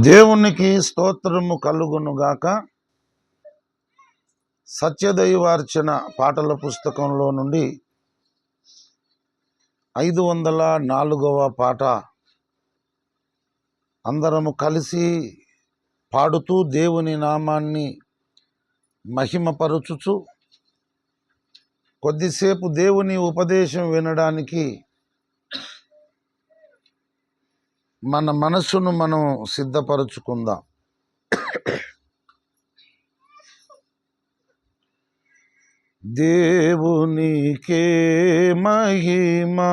దేవునికి స్తోత్రము కలుగునుగాక. సత్యదైవార్చన పాటల పుస్తకంలో నుండి 504వ పాట అందరము కలిసి పాడుతూ దేవుని నామాన్ని మహిమపరచుచు కొద్దిసేపు దేవుని ఉపదేశం వినడానికి మన మనస్సును మనం సిద్ధపరచుకుందాం. దేవునికే మహిమా,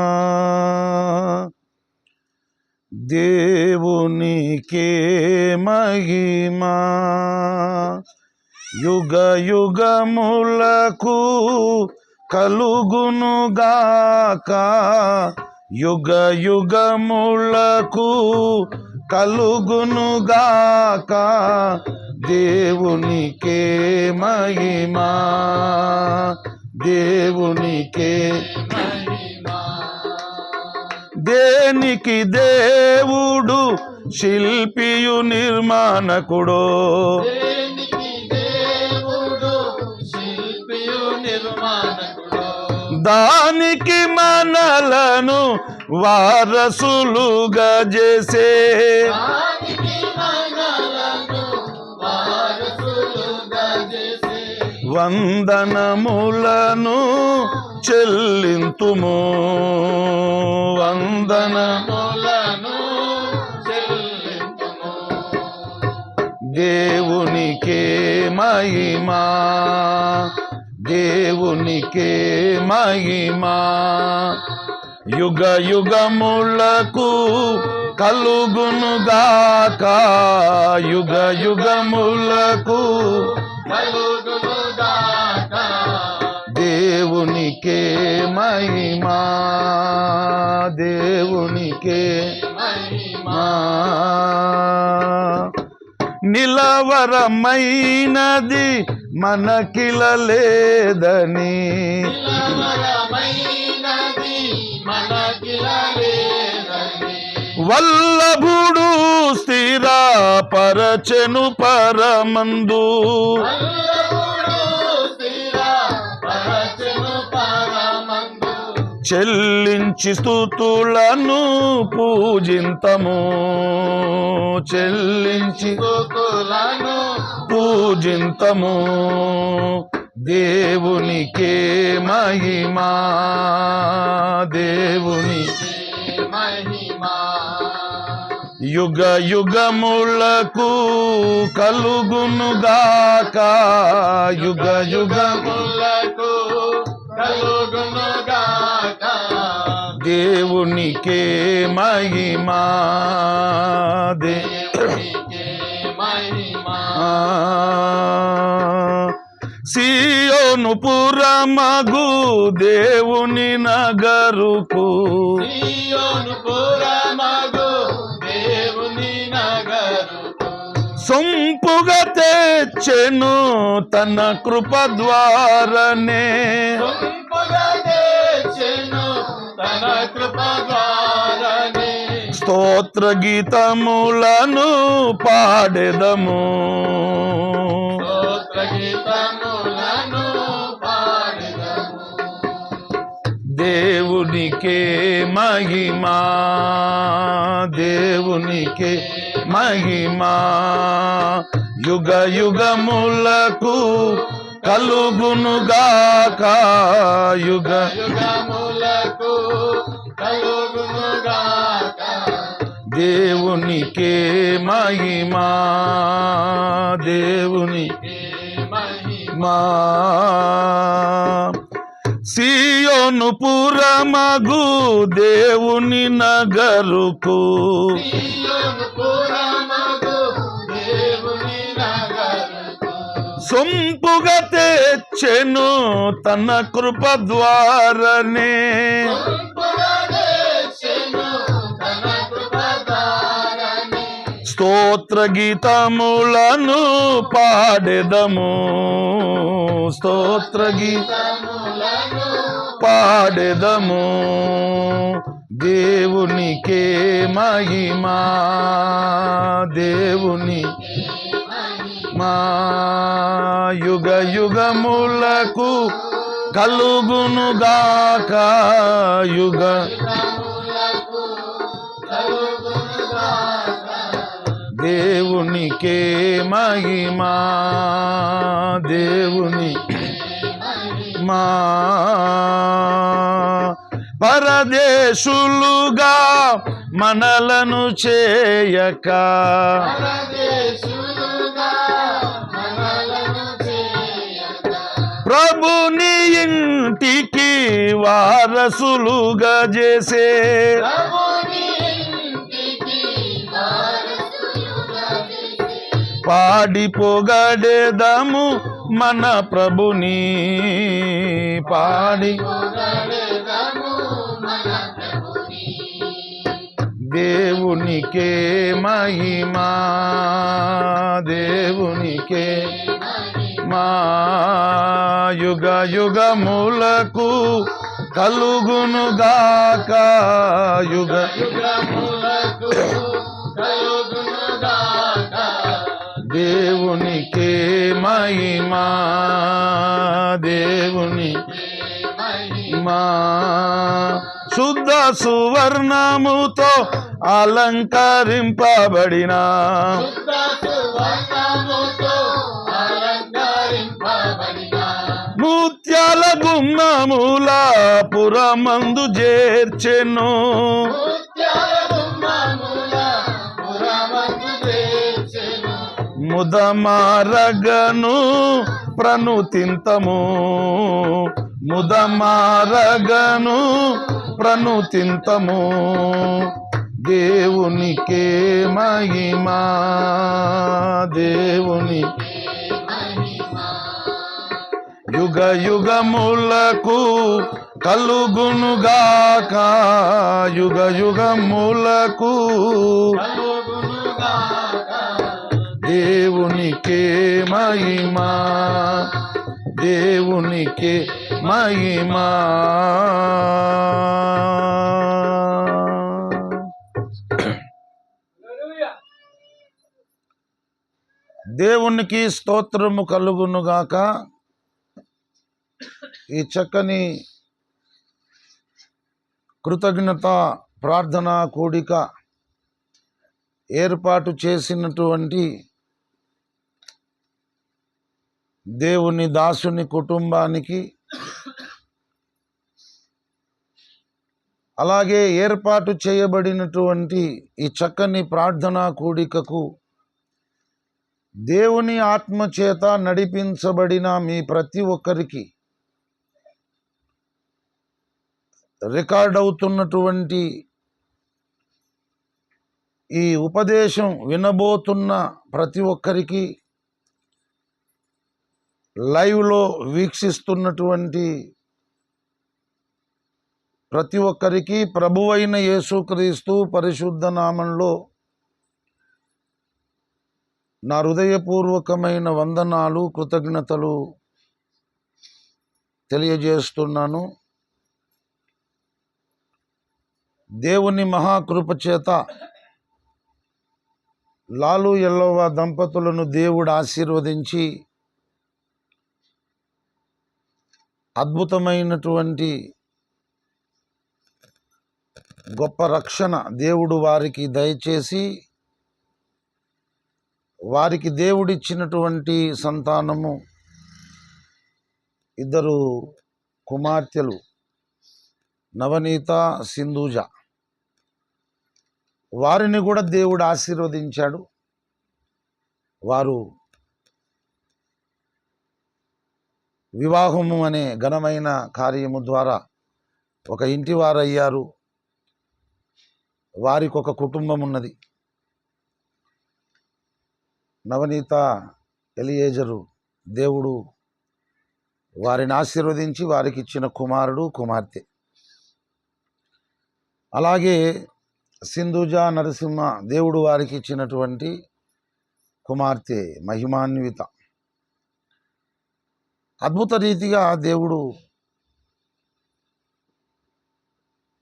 దేవునికే మహిమా, యుగ యుగములకు కలుగునుగాక, యుగ యుగములకు కలుగునుగాక. దేవునికే మహిమా, దేవునికే మహిమా. దేనికి దేవుడు శిల్పియు నిర్మాణకుడో, దానికి మనలను వారసులుగా చేసే, వందనములను చెల్లింతుము, వందనములను చెల్లింతుము. దేవునికే మహిమా, దేవునికే మహిమా, యుగ యుగములకు కలుగునుగాక, యుగ యుగములకు కలుగునుగాక. దేవునికే మహిమా, దేవునికే మహిమా. నిలవరమైనది మనకిల లేదని, వల్లభుడు స్థిరపరచెను పరమందు, చెల్లించి స్తుతులను పూజింతము, చెల్లించి స్తుతులను పూజింతము. దేవునికే మహిమా, దేవునికే మహిమా, యుగ యుగములకు కలుగునుగాక, యుగ యుగములకు కలుగునుగాక. దేవునికే మహిమా, దేవునికే మహిమా. సియోను పురమగు దేవుని నగరుకు, సియోను పురమగు దేవుని నగరుకు, సొంపుగా తెచ్చెను తన కృప ద్వారానే, సొంపుగా తెచ్చెను తన కృప ద్వారానే. స్తోత్ర గీతములను పాడెదము, స్తోత్ర గీతములను పాడెదము. దేవునికే మహిమా, దేవునికే మహిమా, యుగ యుగములకు కలుగునుగాక, యుగ యుగములకు కలుగునుగాక. దేవునికే మహిమా, దేవునికే మహిమా. సియోను పురమగు దేవుని నగరుకు, సొంపుగా తెచ్చెను తన కృప ద్వారానే, స్తోత్ర గీతములను పాడెదము, స్తోత్ర గీతములను పాడెదము దేవునికే మహిమా, దేవుని మా యుగ యుగములకు కలుగునుగాక, యుగ దేవునికే మహిమా, దేవుని మా పరదేశులుగా మనలను చేయక, ప్రభుని ఇంటికి వారసులుగా చేసే, పాడి పొగడెదము మన ప్రభుని, పాడి దేవునికే మహిమా, దేవునికే మా యుగ యుగములకు కలుగునుగాక, యుగ దేవునికే మహిమా, దేవుని మా శుద్ధ సువర్ణముతో అలంకరింపబడిన, ముత్యాల గుమ్మముల పురమందు చేర్చెను, ముదమారగను ప్రణుతింతము, ముదమారగను ప్రణుతింతము దేవునికే మహిమా, దేవుని యుగ యుగములకు కలుగునుగాక, యుగ యుగములకు దేవునికే మహిమా, దేవునికే మహిమా. దేవునికి స్తోత్రము కలుగునుగాక. ఈ చక్కని కృతజ్ఞత ప్రార్థనా కూడిక ఏర్పాటు చేసినటువంటి దేవుని దాసుని కుటుంబానికి, అలాగే ఏర్పాటు చేయబడినటువంటి ఈ చక్కని ప్రార్థనా కూడికకు దేవుని ఆత్మచేత నడిపించబడిన మీ ప్రతి ఒక్కరికి, రికార్డ్ అవుతున్నటువంటి ఈ ఉపదేశం వినబోతున్న ప్రతి ఒక్కరికి, లైవ్లో వీక్షిస్తున్నటువంటి ప్రతి ఒక్కరికి ప్రభువైన యేసుక్రీస్తు పరిశుద్ధ నామంలో నా హృదయపూర్వకమైన వందనాలు, కృతజ్ఞతలు తెలియజేస్తున్నాను. దేవుని మహాకృప చేత లాలు ఎల్లవ్వ దంపతులను దేవుడు ఆశీర్వదించి అద్భుతమైనటువంటి గొప్ప రక్షణ దేవుడు వారికి దయచేసి, వారికి దేవుడిచ్చినటువంటి సంతానము ఇద్దరు కుమార్తెలు, నవనీత, సింధూజ. వారిని కూడా దేవుడు ఆశీర్వదించాడు. వారు వివాహము అనే ఘనమైన కార్యము ద్వారా ఒక ఇంటి వారయ్యారు. వారికి ఒక కుటుంబం ఉన్నది. నవనీత, ఎలియేజరు దేవుడు వారిని ఆశీర్వదించి వారికి ఇచ్చిన కుమారుడు, కుమార్తె. అలాగే సింధూజ, నరసింహ దేవుడు వారికి ఇచ్చినటువంటి కుమార్తె మహిమాన్విత. అద్భుత రీతిగా దేవుడు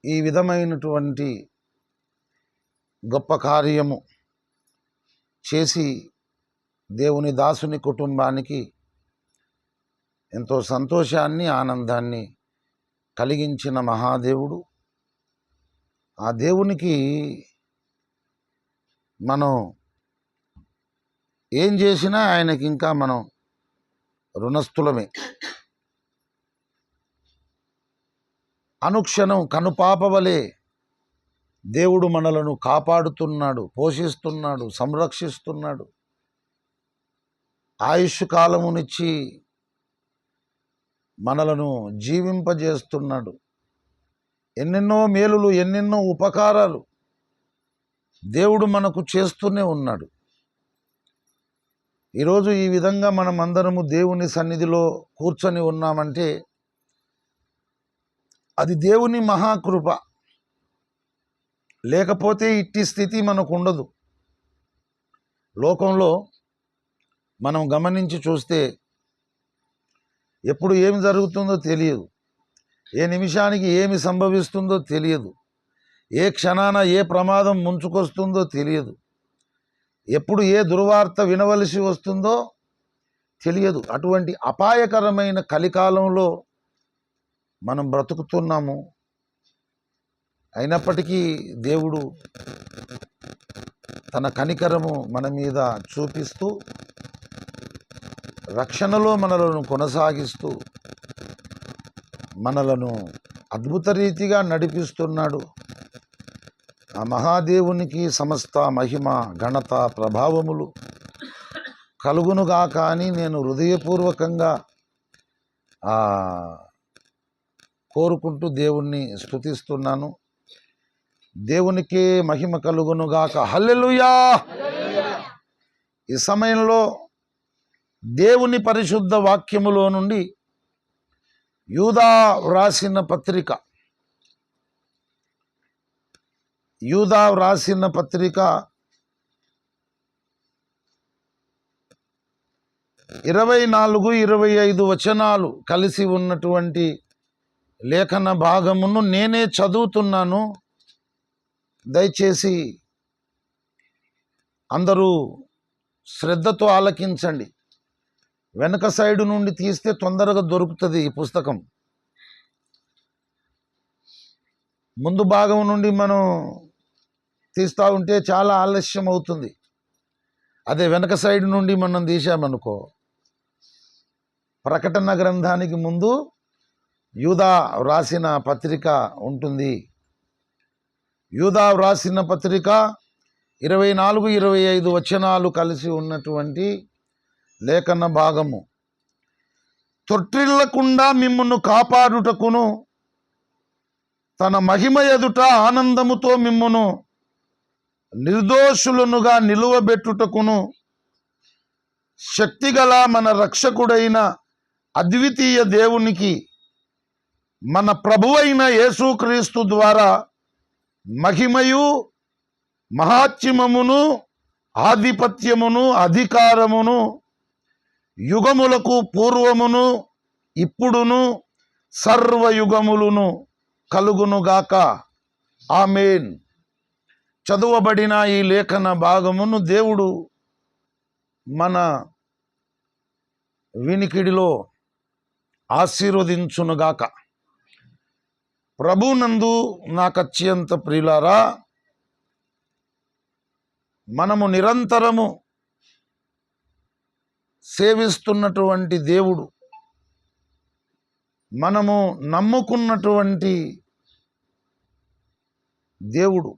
ఈ విధమైనటువంటి గొప్ప కార్యము చేసి దేవుని దాసుని కుటుంబానికి ఎంతో సంతోషాన్ని ఆనందాన్ని కలిగించిన మహాదేవుడు, ఆ దేవునికి మనం ఏం చేసినా ఆయనకి ఇంకా మనం రుణస్థులమే. అనుక్షణం కనుపాపవలే దేవుడు మనలను కాపాడుతున్నాడు, పోషిస్తున్నాడు, సంరక్షిస్తున్నాడు, ఆయుష్ కాలమునిచ్చి మనలను జీవింపజేస్తున్నాడు. ఎన్నెన్నో మేలులు, ఎన్నెన్నో ఉపకారాలు దేవుడు మనకు చేస్తూనే ఉన్నాడు. ఈరోజు ఈ విధంగా మనం అందరము దేవుని సన్నిధిలో కూర్చొని ఉన్నామంటే అది దేవుని మహాకృప. లేకపోతే ఇట్టి స్థితి మనకు ఉండదు. లోకంలో మనం గమనించి చూస్తే ఎప్పుడు ఏమి జరుగుతుందో తెలియదు, ఏ నిమిషానికి ఏమి సంభవిస్తుందో తెలియదు, ఏ క్షణాన ఏ ప్రమాదం ముంచుకొస్తుందో తెలియదు, ఎప్పుడు ఏ దుర్వార్త వినవలసి వస్తుందో తెలియదు. అటువంటి అపాయకరమైన కలికాలంలో మనం బ్రతుకుతున్నాము. అయినప్పటికీ దేవుడు తన కనికరము మన మీద చూపిస్తూ రక్షణలో మనలను కొనసాగిస్తూ మనలను అద్భుత రీతిగా నడిపిస్తున్నాడు. ఆ మహాదేవునికి సమస్త మహిమ, ఘనత, ప్రభావములు కలుగునుగాక అని నేను హృదయపూర్వకంగా కోరుకుంటూ దేవుణ్ణి స్తుతిస్తున్నాను. దేవునికే మహిమ కలుగునుగాక. హల్లెలూయా. ఈ సమయంలో దేవుని పరిశుద్ధ వాక్యములో నుండి యూదా వ్రాసిన పత్రిక 24-25 వచనాలు కలిసి ఉన్నటువంటి లేఖన భాగమును నేనే చదువుతున్నాను. దయచేసి అందరూ శ్రద్ధతో ఆలకించండి. వెనక సైడు నుండి తీస్తే తొందరగా దొరుకుతుంది ఈ పుస్తకం. ముందు భాగం నుండి మనం తీస్తూ ఉంటే చాలా ఆలస్యం అవుతుంది. అదే వెనక సైడ్ నుండి మనం తీసామనుకో, ప్రకటన గ్రంథానికి ముందు యూదా వ్రాసిన పత్రిక ఉంటుంది. యూదా వ్రాసిన పత్రిక 24-25 వచనాలు కలిసి ఉన్నటువంటి లేఖన భాగము. తొట్టిల్లకుండా మిమ్మును కాపాడుటకును, తన మహిమ ఎదుట ఆనందముతో మిమ్మును నిర్దోషులనుగా నిలువబెట్టుటకును శక్తిగల మన రక్షకుడైన అద్వితీయ దేవునికి మన ప్రభువైన యేసుక్రీస్తు ద్వారా మహిమయు, మహాత్మ్యమును, ఆధిపత్యమును, అధికారమును యుగములకు పూర్వమును ఇప్పుడును సర్వయుగములను కలుగునుగాక. ఆమేన్. చదువబడిన ఈ లేఖన భాగమును దేవుడు మన వినికిడిలో ఆశీర్వదించునుగాక. ప్రభునందు నాకత్యంత ప్రియులారా, మనము నిరంతరము సేవిస్తున్నటువంటి దేవుడు, మనము నమ్ముకున్నటువంటి దేవుడు,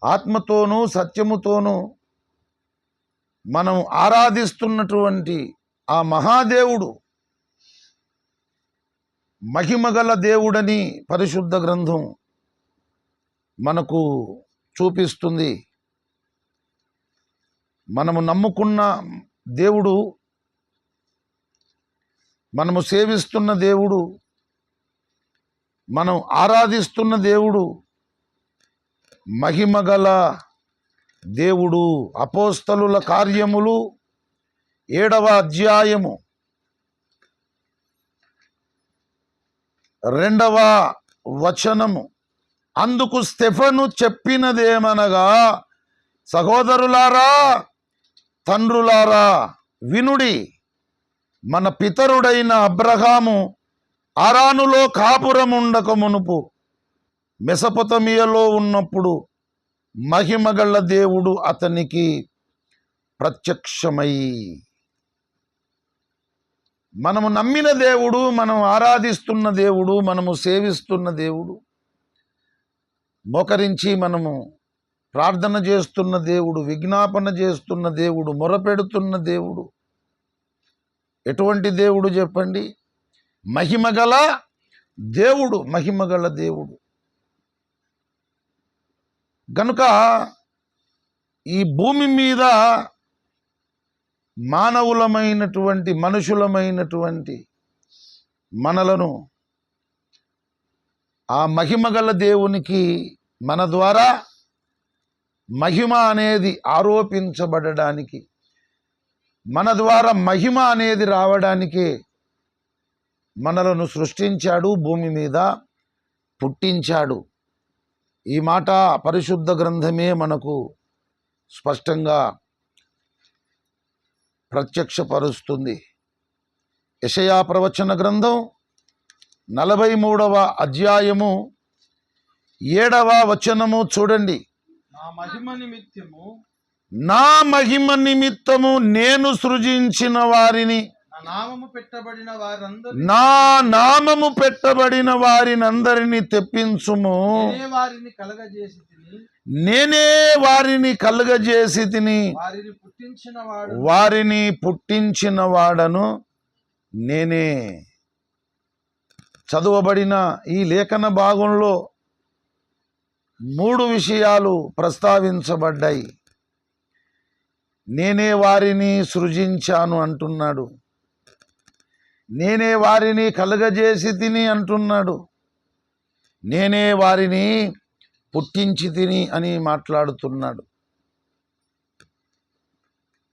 ఆత్మతోనూ సత్యముతోనూ మనం ఆరాధిస్తున్నటువంటి ఆ మహాదేవుడు మహిమగల దేవుడని పరిశుద్ధ గ్రంథం మనకు చూపిస్తుంది. మనము నమ్ముకున్న దేవుడు, మనము సేవిస్తున్న దేవుడు, మనం ఆరాధిస్తున్న దేవుడు మహిమగల దేవుడు. అపోస్తలుల కార్యములు 7వ అధ్యాయము 2వ వచనము. అందుకు స్టెఫను చెప్పినదేమనగా, సహోదరులారా, తండ్రులారా, వినుడి. మన పితరుడైన అబ్రహాము అరానులో కాపురముండక మునుపు మెసొపొతమియాలో ఉన్నప్పుడు మహిమగల దేవుడు అతనికి ప్రత్యక్షమై, మనము నమ్మిన దేవుడు, మనం ఆరాధిస్తున్న దేవుడు, మనము సేవిస్తున్న దేవుడు, మోకరించి మనము ప్రార్థన చేస్తున్న దేవుడు, విజ్ఞాపన చేస్తున్న దేవుడు, మొరపెడుతున్న దేవుడు ఎటువంటి దేవుడు చెప్పండి? మహిమగల దేవుడు, మహిమగల దేవుడు. గనుక ఈ భూమి మీద మానవులమైనటువంటి, మనుషులమైనటువంటి మనలను ఆ మహిమగల దేవునికి మన ద్వారా మహిమ అనేది ఆరోపించబడడానికి, మన ద్వారా మహిమ అనేది రావడానికే మనలను సృష్టించాడు, భూమి మీద పుట్టించాడు. ఈ మాట పరిశుద్ధ గ్రంథమే మనకు స్పష్టంగా ప్రత్యక్షపరుస్తుంది. యెషయా ప్రవచన గ్రంథం 43వ అధ్యాయము 7వ వచనము చూడండి. నా మహిమ నిమిత్తము నేను సృజించిన వారిని, నా నామము పెట్టబడిన వారినందరినీ తెప్పించుము. నేనే వారిని కలుగజేసి తిని, వారిని పుట్టించిన వాడను నేనే. చదువబడిన ఈ లేఖన భాగంలో 3 విషయాలు ప్రస్తావించబడ్డాయి. నేనే వారిని సృజించాను అంటున్నాడు, నేనే వారిని కలుగజేసి తిని అంటున్నాడు, నేనే వారిని పుట్టించి తిని అని మాట్లాడుతున్నాడు.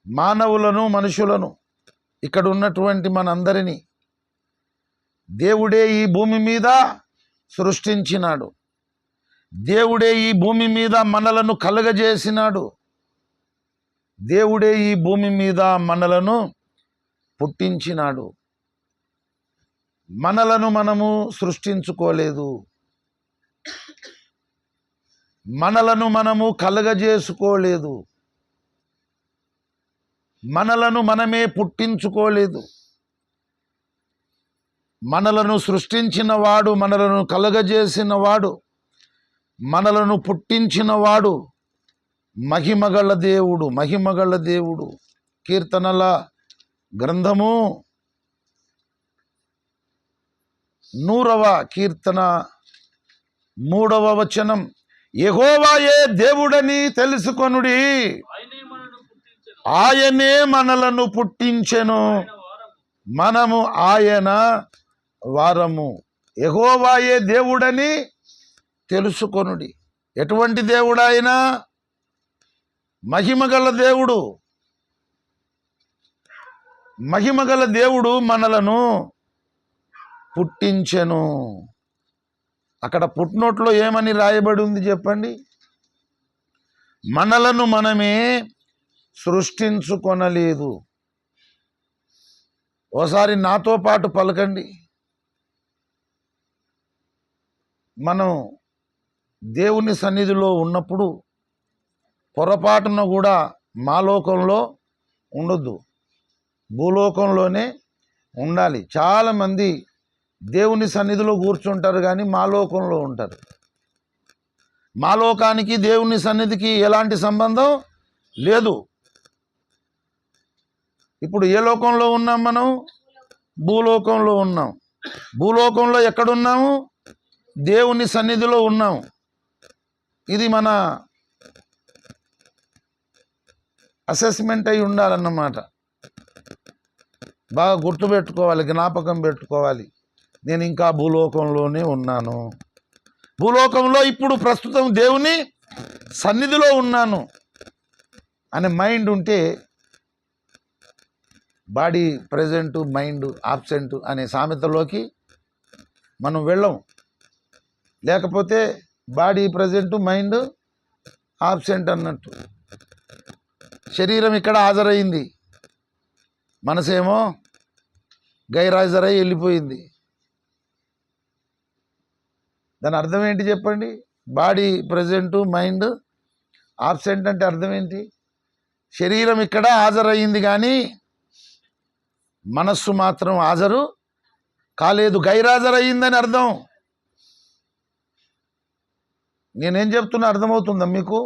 మానవులను, మనుషులను, ఇక్కడ ఉన్నటువంటి మనందరినీ దేవుడే ఈ భూమి మీద సృష్టించినాడు. దేవుడే ఈ భూమి మీద మనలను కలుగజేసినాడు. దేవుడే ఈ భూమి మీద మనలను పుట్టించినాడు. మనలను మనము సృష్టించుకోలేదు, మనలను మనము కలుగజేసుకోలేదు, మనలను మనమే పుట్టించుకోలేదు. మనలను సృష్టించిన వాడు, మనలను కలుగజేసిన వాడు, మనలను పుట్టించిన వాడు మహిమగల దేవుడు, మహిమగల దేవుడు. కీర్తనల గ్రంథము 100వ కీర్తన 3వ వచనం, యెహోవాయే దేవుడని తెలుసుకొనుడి, ఆయనే మనలను పుట్టించెను, మనము ఆయన వారము. యెహోవాయే దేవుడని తెలుసుకొనుడి. ఎటువంటి దేవుడు ఆయన? మహిమగల దేవుడు. మహిమగల దేవుడు మనలను పుట్టించెను. అక్కడ పుట్టినోట్లో ఏమని రాయబడి ఉంది చెప్పండి? మనలను మనమే సృష్టించుకొనలేదు. ఓసారి నాతో పాటు పలకండి. మనం దేవుని సన్నిధిలో ఉన్నప్పుడు పొరపాటున కూడా మాలోకంలో ఉండొద్దు, భూలోకంలోనే ఉండాలి. చాలామంది దేవుని సన్నిధిలో కూర్చుంటారు కానీ మాలోకంలో ఉంటారు. మాలోకానికి దేవుని సన్నిధికి ఎలాంటి సంబంధం లేదు. ఇప్పుడు ఏ లోకంలో ఉన్నాం మనం? భూలోకంలో ఉన్నాం. భూలోకంలో ఎక్కడున్నాము? దేవుని సన్నిధిలో ఉన్నాము. ఇది మన అసెస్మెంట్ అయి ఉండాలన్నమాట. బాగా గుర్తుపెట్టుకోవాలి, జ్ఞాపకం పెట్టుకోవాలి. నేను ఇంకా భూలోకంలోనే ఉన్నాను, భూలోకంలో ఇప్పుడు ప్రస్తుతం దేవుని సన్నిధిలో ఉన్నాను అనే మైండ్ ఉంటే, బాడీ ప్రజెంట్, మైండ్ ఆబ్సెంట్ అనే సామెతలోకి మనం వెళ్ళం. లేకపోతే బాడీ ప్రజెంట్, మైండ్ ఆబ్సెంట్ అన్నట్టు. శరీరం ఇక్కడ హాజరైంది, మనసేమో గైర్హాజరై వెళ్ళిపోయింది. దాని అర్థం ఏంటి చెప్పండి? బాడీ ప్రజెంట్, మైండ్ ఆబ్సెంట్ అంటే అర్థం ఏంటి? శరీరం ఇక్కడ హాజరయ్యింది కానీ మనస్సు మాత్రం హాజరు కాలేదు, గైర్హాజరయ్యిందని అర్థం. నేనేం చెప్తున్నా అర్థమవుతుందా మీకు?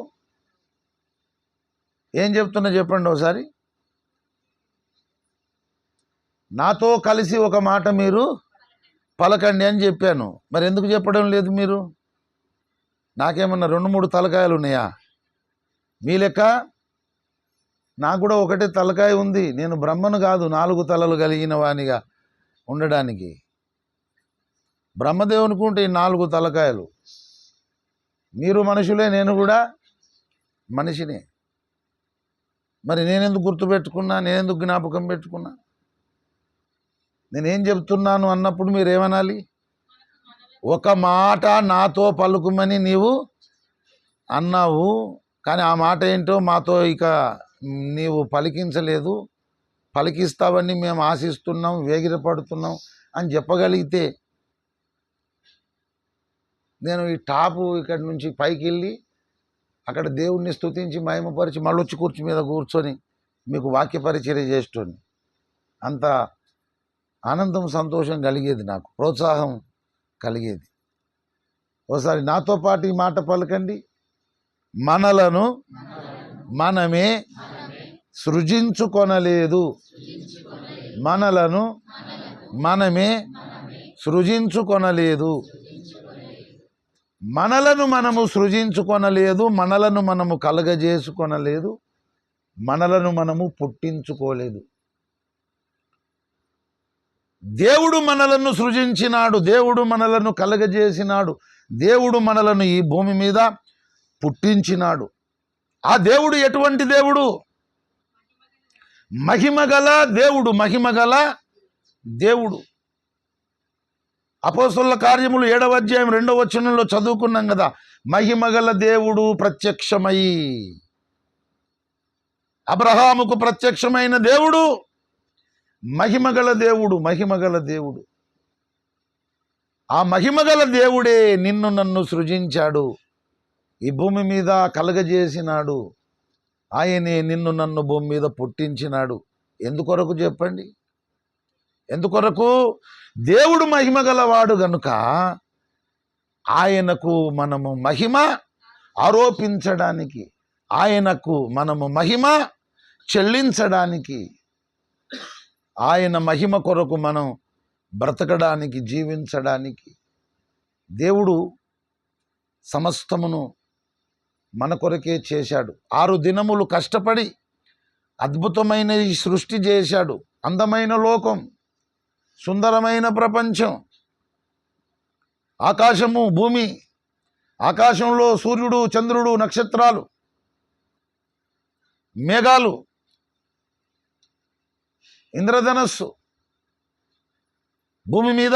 ఏం చెప్తున్నా చెప్పండి ఒకసారి. నాతో కలిసి ఒక మాట మీరు పలకండి అని చెప్పాను. మరి ఎందుకు చెప్పడం లేదు మీరు? నాకేమన్నా 2-3 తలకాయలు ఉన్నాయా? మీ లెక్క నాకు కూడా ఒకటే తలకాయ ఉంది. నేను బ్రహ్మను కాదు 4 తలలు కలిగిన వానిగా ఉండడానికి. బ్రహ్మదేవునికి ఉంటే 4 తలకాయలు. మీరు మనుషులే, నేను కూడా మనిషినే. మరి నేనెందుకు గుర్తుపెట్టుకున్నా, నేనెందుకు జ్ఞాపకం పెట్టుకున్నా? నేనేం చెప్తున్నాను అన్నప్పుడు మీరేమనాలి? ఒక మాట నాతో పలుకుమని నీవు అన్నావు, కానీ ఆ మాట ఏంటో మాతో ఇక నీవు పలికించలేదు. పలికిస్తావని మేము ఆశిస్తున్నాం, వేగిరపడుతున్నాం అని చెప్పగలిగితే నేను ఈ టాపు ఇక్కడి నుంచి పైకి వెళ్ళి అక్కడ దేవుణ్ణి స్తుతించి మహిమపరిచి మళ్ళీ వచ్చి కుర్చీ మీద కూర్చొని మీకు వాక్య పరిచర్య చేసేటోని. అంత ఆనందం, సంతోషం కలిగేది, నాకు ప్రోత్సాహం కలిగేది. ఒకసారి నాతో పాటు ఈ మాట పలకండి. మనలను మనమే సృజించుకొనలేదు. మనలను మనమే సృజించుకొనలేదు. మనలను మనము సృజించుకొనలేదు, మనలను మనము కలగజేసుకొనలేదు, మనలను మనము పుట్టించుకోలేదు. దేవుడు మనలను సృజించినాడు, దేవుడు మనలను కలగజేసినాడు, దేవుడు మనలను ఈ భూమి మీద పుట్టించినాడు. ఆ దేవుడు ఎటువంటి దేవుడు? మహిమగల దేవుడు, మహిమగల దేవుడు. అపోస్తలుల కార్యములు 7వ అధ్యాయం 2వ వచనంలో చదువుకున్నాం కదా, మహిమగల దేవుడు ప్రత్యక్షమై, అబ్రహాముకు ప్రత్యక్షమైన దేవుడు మహిమగల దేవుడు, మహిమగల దేవుడు. ఆ మహిమగల దేవుడే నిన్ను నన్ను సృజించాడు, ఈ భూమి మీద కలగజేసినాడు. ఆయనే నిన్ను నన్ను భూమి మీద పుట్టించినాడు. ఎందుకొరకు చెప్పండి? ఎందుకొరకు? దేవుడు మహిమగలవాడు గనుక ఆయనకు మనము మహిమ ఆరోపించడానికి, ఆయనకు మనము మహిమ చెల్లించడానికి, ఆయన మహిమ కొరకు మనం బ్రతకడానికి, జీవించడానికి దేవుడు సమస్తమును మన కొరకే చేశాడు. 6 దినములు కష్టపడి అద్భుతమైన ఈ సృష్టి చేశాడు. అందమైన లోకం, సుందరమైన ప్రపంచం, ఆకాశము, భూమి, ఆకాశంలో సూర్యుడు, చంద్రుడు, నక్షత్రాలు, మేఘాలు, ఇంద్రధనస్సు, భూమి మీద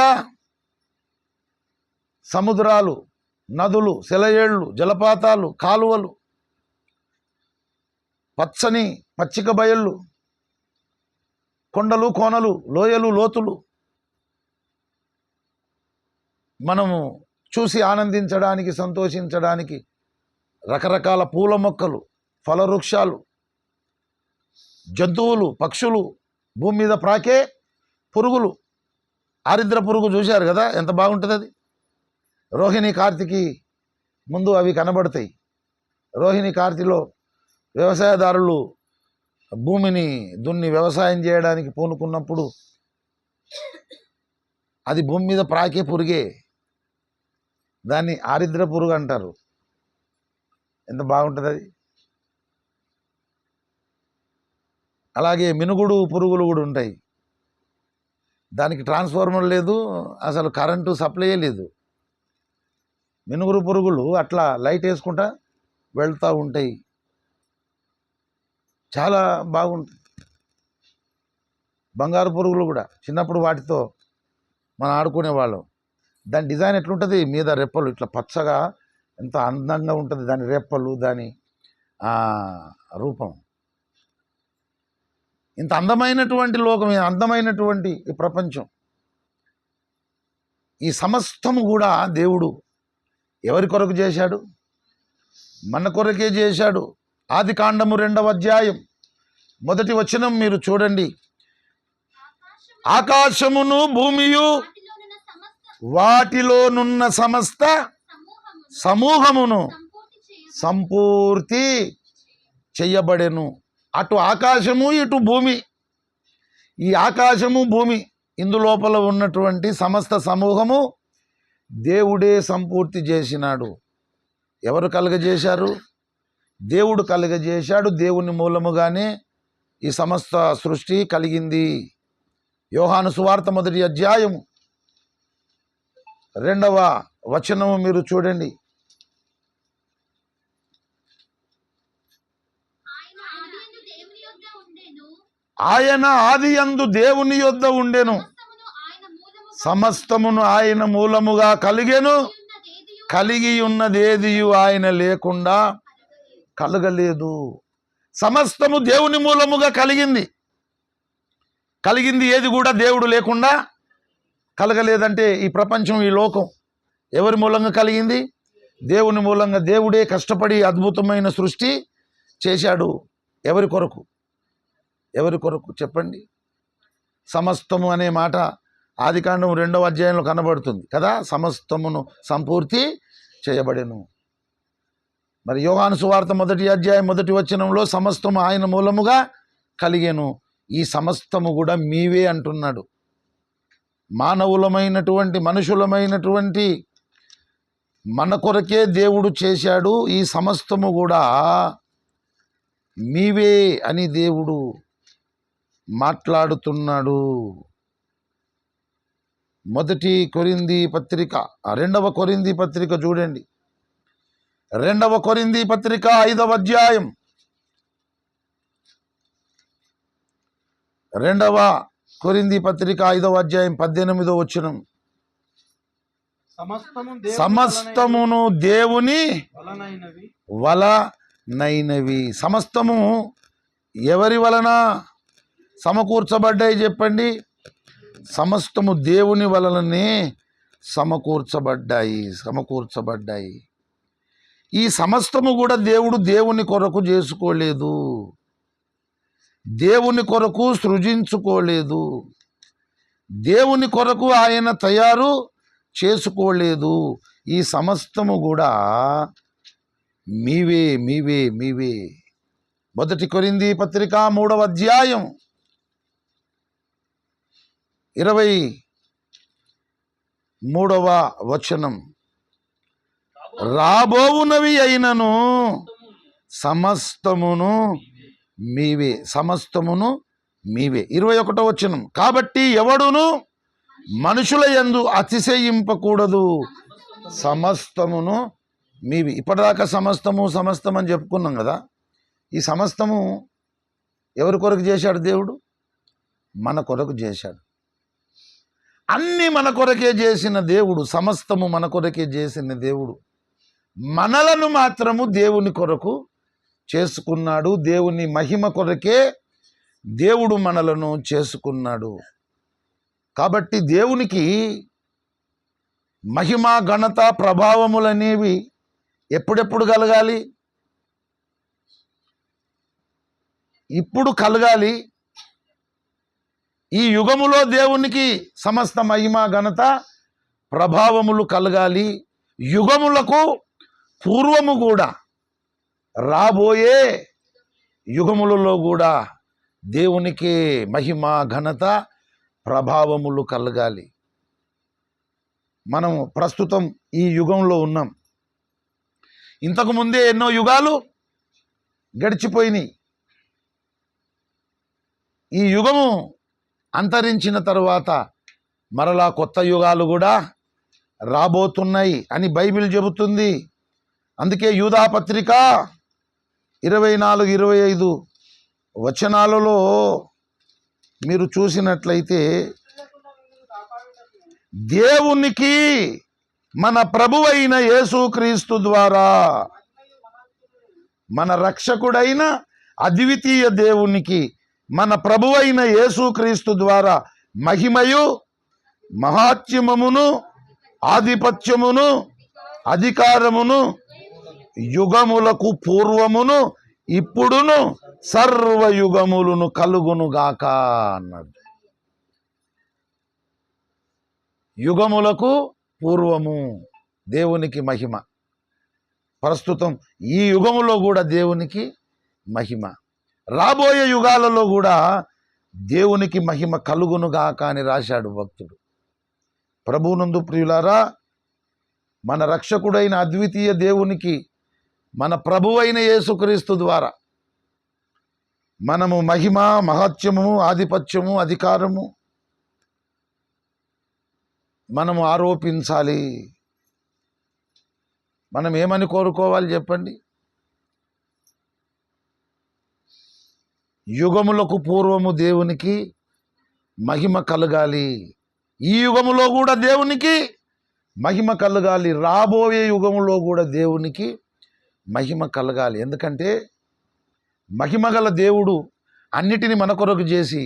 సముద్రాలు, నదులు, సెలయేళ్ళు, జలపాతాలు, కాలువలు, పచ్చని పచ్చిక బయళ్ళు, కొండలు, కోనలు, లోయలు, లోతులు, మనము చూసి ఆనందించడానికి, సంతోషించడానికి రకరకాల పూల మొక్కలు, ఫలవృక్షాలు, జంతువులు, పక్షులు, భూమి మీద ప్రాకే పురుగులు. ఆరిద్ర పురుగు చూశారు కదా, ఎంత బాగుంటుంది అది. రోహిణి కార్తికి ముందు అవి కనబడతాయి. రోహిణి కార్తిలో వ్యవసాయదారులు భూమిని దున్ని వ్యవసాయం చేయడానికి పూనుకున్నప్పుడు అది భూమి మీద ప్రాకే పురుగే, దాన్ని ఆరిద్ర పురుగు అంటారు. ఎంత బాగుంటుంది అది. అలాగే మినుగుడు పురుగులు కూడా ఉంటాయి. దానికి ట్రాన్స్ఫార్మర్ లేదు, అసలు కరెంటు సప్లై లేదు. మినుగురు పురుగులు అట్లా లైట్ వేసుకుంటా వెళ్తూ ఉంటాయి. చాలా బాగుంటుంది. బంగారు పురుగులు కూడా చిన్నప్పుడు వాటితో మనం ఆడుకునేవాళ్ళం. దాని డిజైన్ ఎట్లుంటుంది, మీద రెప్పలు ఇట్లా పచ్చగా ఎంత అందంగా ఉంటుంది దాని రెప్పలు, దాని రూపం. ఇంత అందమైనటువంటి లోకం, అందమైనటువంటి ఈ ప్రపంచం, ఈ సమస్తము కూడా దేవుడు ఎవరి కొరకు చేశాడు? మన కొరకే చేశాడు. ఆదికాండము 2వ అధ్యాయం 1వ వచనం మీరు చూడండి. ఆకాశమును భూమియు వాటిలోనున్న సమస్త సమూహమును సంపూర్తి చెయ్యబడెను. అటు ఆకాశము ఇటు భూమి, ఈ ఆకాశము భూమి ఇందులోపల ఉన్నటువంటి సమస్త సమూహము దేవుడే సంపూర్తి చేసినాడు. ఎవరు కలుగజేశారు? దేవుడు కలుగజేశాడు. దేవుని మూలముగానే ఈ సమస్త సృష్టి కలిగింది. యోహాను సువార్త 1వ అధ్యాయము 2వ వచనము మీరు చూడండి. ఆయన ఆదియందు దేవుని యొద్ద ఉండెను, సమస్తమును ఆయన మూలముగా కలిగెను, కలిగి ఉన్నదేదియు ఆయన లేకుండా కలగలేదు. సమస్తము దేవుని మూలముగా కలిగింది. ఏది కూడా దేవుడు లేకుండా కలగలేదంటే ఈ ప్రపంచం, ఈ లోకం ఎవరి మూలంగా కలిగింది? దేవుని మూలంగా. దేవుడే కష్టపడి అద్భుతమైన సృష్టి చేశాడు. ఎవరి కొరకు? ఎవరి కొరకు చెప్పండి? సమస్తము అనే మాట ఆదికాండం 2వ అధ్యాయంలో కనబడుతుంది కదా. సమస్తమును సంపూర్తి చేయబడెను. మరి యోహాను సువార్త 1వ అధ్యాయం 1వ వచనంలో సమస్తము ఆయన మూలముగా కలిగెను. ఈ సమస్తము కూడా మీవే అంటున్నాడు. మానవులమైనటువంటి, మనుషులమైనటువంటి మన కొరకే దేవుడు చేశాడు. ఈ సమస్తము కూడా మీవే అని దేవుడు మాట్లాడుతున్నాడు. 1 కొరింథీ పత్రిక 2వ కొరింథీ పత్రిక చూడండి. 2వ కొరింథీ పత్రిక 5వ అధ్యాయం 2వ కొరింథీ పత్రిక 5వ అధ్యాయం 18వ వచనం. సమస్తమును దేవుని వలనైనవి. సమస్తము ఎవరి వలన సమకూర్చబడ్డాయి చెప్పండి? సమస్తము దేవుని వలననే సమకూర్చబడ్డాయి. ఈ సమస్తము కూడా దేవుడు దేవుని కొరకు చేసుకోలేదు, దేవుని కొరకు సృజించుకోలేదు, దేవుని కొరకు ఆయన తయారు చేసుకోలేదు. ఈ సమస్తము కూడా మీవే. 1 కొరింథీ పత్రిక 3వ అధ్యాయం 23వ వచనం. రాబోవునవి అయినను సమస్తమును మీవే. 21వ వచనం. కాబట్టి ఎవడును మనుషుల యందు అతిశయింపకూడదు, సమస్తమును మీవి. ఇప్పటిదాకా సమస్తము అని చెప్పుకున్నాం కదా. ఈ సమస్తము ఎవరి కొరకు చేశాడు దేవుడు? మన కొరకు చేశాడు. అన్నీ మన కొరకే చేసిన దేవుడు, సమస్తము మన కొరకే చేసిన దేవుడు మనలను మాత్రము దేవుని కొరకు చేసుకున్నాడు. దేవుని మహిమ కొరకే దేవుడు మనలను చేసుకున్నాడు. కాబట్టి దేవునికి మహిమ, ఘనత, ప్రభావములనేవి ఎప్పుడెప్పుడు కలగాలి? ఇప్పుడు కలగాలి. ఈ యుగములో దేవునికి సమస్త మహిమ, ఘనత, ప్రభావములు కలగాలి. యుగములకు పూర్వము కూడా, రాబోయే యుగములలో కూడా దేవునికి మహిమ, ఘనత, ప్రభావములు కలగాలి. మనం ప్రస్తుతం ఈ యుగంలో ఉన్నాం. ఇంతకు ముందే ఎన్నో యుగాలు గడిచిపోయినాయి. ఈ యుగము అంతరించిన తరువాత మరలా కొత్త యుగాలు కూడా రాబోతున్నాయి అని బైబిల్ చెబుతుంది. అందుకే యూదా పత్రిక 24-25 వచనాలలో మీరు చూసినట్లయితే, దేవునికి మన ప్రభువైన యేసుక్రీస్తు ద్వారా, మన రక్షకుడైన అద్వితీయ దేవునికి మన ప్రభువైన యేసుక్రీస్తు ద్వారా మహిమయు మహాత్మ్యమును ఆధిపత్యమును అధికారమును యుగములకు పూర్వమును ఇప్పుడును సర్వయుగములను కలుగునుగాక అన్నాడు. యుగములకు పూర్వము దేవునికి మహిమ, ప్రస్తుతం ఈ యుగములో కూడా దేవునికి మహిమ, రాబోయే యుగాలలో కూడా దేవునికి మహిమ కలుగునుగాక అని రాశాడు భక్తుడు. ప్రభువునందు ప్రియులారా, మన రక్షకుడైన అద్వితీయ దేవునికి మన ప్రభువైన యేసుక్రీస్తు ద్వారా మనము మహిమ మహత్యము ఆధిపత్యము అధికారము మనము ఆరోపించాలి. మనం ఏమని కోరుకోవాలి చెప్పండి? యుగములకు పూర్వము దేవునికి మహిమ కలగాలి, ఈ యుగములో కూడా దేవునికి మహిమ కలగాలి, రాబోయే యుగములో కూడా దేవునికి మహిమ కలగాలి. ఎందుకంటే మహిమగల దేవుడు అన్నిటిని మన కొరకు చేసి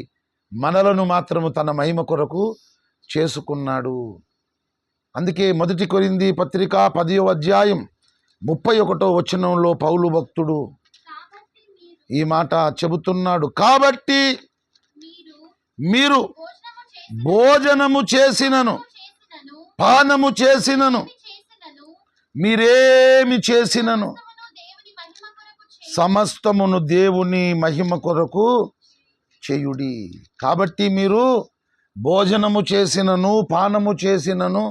మనలను మాత్రము తన మహిమ కొరకు చేసుకున్నాడు. అందుకే 1 కొరింథీ పత్రిక 10వ అధ్యాయం 31వ వచనంలో పౌలు భక్తుడు ఈ మాట చెబుతున్నాడు. కాబట్టి మీరు భోజనము చేసినను పానము చేసినను మీరేమి చేసినను సమస్తమును దేవుని మహిమ కొరకు చేయుడి. కాబట్టి మీరు భోజనము చేసినను పానము చేసినను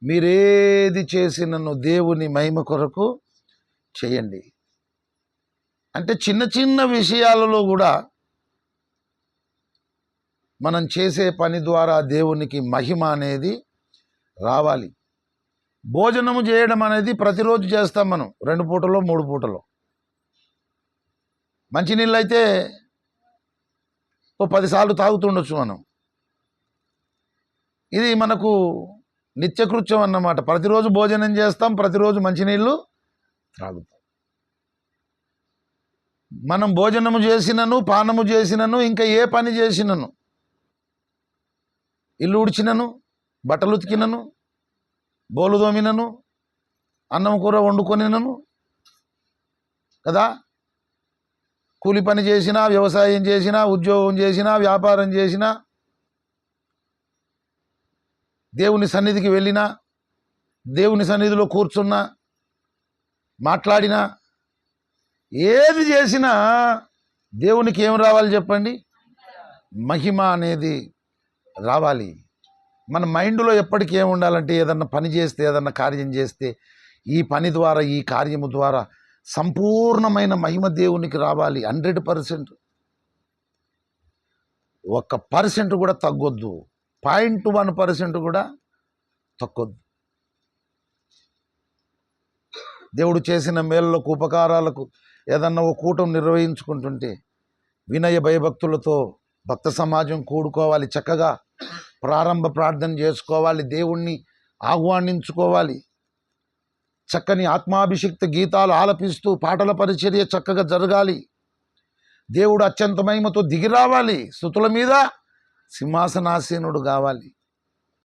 మీరేది చేసినను దేవుని మహిమ కొరకు చేయండి. అంటే చిన్న చిన్న విషయాలలో కూడా మనం చేసే పని ద్వారా దేవునికి మహిమ అనేది రావాలి. భోజనము చేయడం అనేది ప్రతిరోజు చేస్తాం మనం, 2 పూటలో 3 పూటలో. మంచినీళ్ళు అయితే ఓ 10 సార్లు తాగుతుండొచ్చు మనం. ఇది మనకు నిత్యకృత్యం అన్నమాట. ప్రతిరోజు భోజనం చేస్తాం, ప్రతిరోజు మంచినీళ్ళు త్రాగుతాం. మనం భోజనము చేసినను పానము చేసినను ఇంకా ఏ పని చేసినను, ఇల్లు ఉడిచినను బట్టలు ఉతికినను బోలు దోమినను అన్నం కూర వండుకొనినను కదా, కూలి పని చేసినా వ్యవసాయం చేసినా ఉద్యోగం చేసినా వ్యాపారం చేసినా దేవుని సన్నిధికి వెళ్ళినా దేవుని సన్నిధిలో కూర్చున్నా మాట్లాడినా ఏది చేసినా దేవునికి ఏం రావాలి చెప్పండి? మహిమ అనేది రావాలి. మన మైండ్లో ఎప్పటికీ ఏమి ఉండాలంటే ఏదన్నా పని చేస్తే ఏదన్నా కార్యం చేస్తే ఈ పని ద్వారా ఈ కార్యము ద్వారా సంపూర్ణమైన మహిమ దేవునికి రావాలి. 100%, 1% కూడా తగ్గొద్దు, 0.1% కూడా తగ్గొద్దు. దేవుడు చేసిన మేళ్ళకు ఉపకారాలకు ఏదన్నా ఒక కూటం నిర్వహించుకుంటుంటే వినయ భయభక్తులతో భక్త సమాజం కూడుకోవాలి, చక్కగా ప్రారంభ ప్రార్థన చేసుకోవాలి, దేవుణ్ణి ఆహ్వానించుకోవాలి, చక్కని ఆత్మాభిషిక్త గీతాలు ఆలపిస్తూ పాటల పరిచర్య చక్కగా జరగాలి. దేవుడు అత్యంత మహిమతో దిగి రావాలి, స్తుతుల మీద సింహాసనాసీనుడు కావాలి.